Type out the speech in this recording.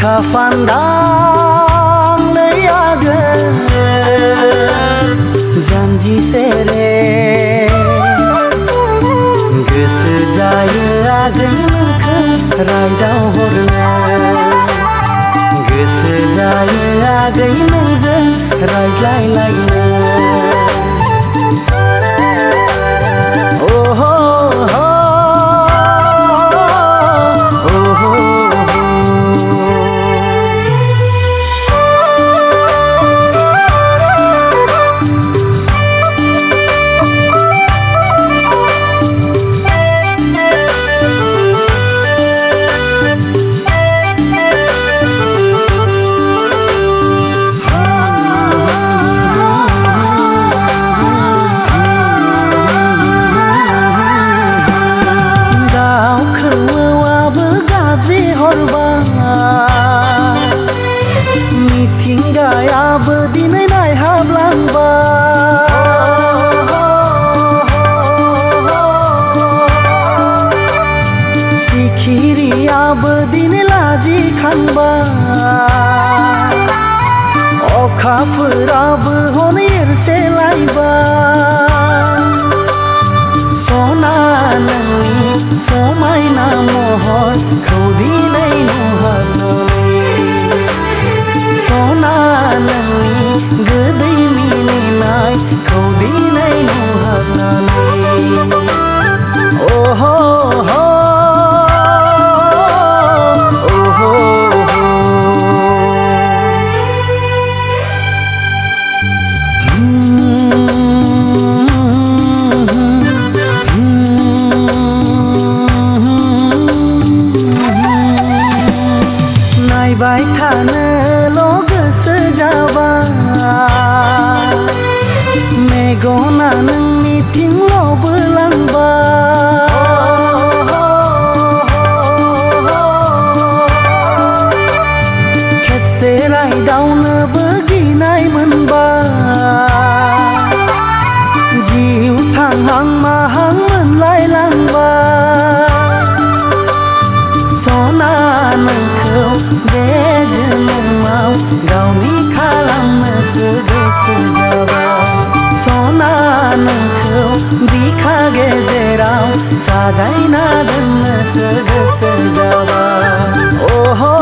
खाफान्दांलै आगोन जानजि सेरे गोसो जायो आगै नोंखौ रायदावहरनो गोसो जायो आगै नोंजों रायज्लायलायनो मिथिंगायाबो दिनै नायहाबलांबाय सिखिरियाबो दिनै लाजिखांबाय अखाफोराबो हनै एरसेलायबाय सना नोंनि समायना महरखौ दिनै नुहारनानै सना नोंनि गोदै मिनिनायखौ दिनै नुहारनानै ओहो नायबाय थानोल' गोसो जाबाय मेगना नोंनिथिंल' बोलांबाय खेबसे रायदावनोबो गिनाय मोनबाय जिउ थांहां माहां मोनलायलांबाय सना नोंखौ बे जोनोमाव गावनि खालामनोसो गोसो जाबाय सना नोंखौ बिखा गेजेराव साजायना दोननोसो गोसो जाबाय ओहो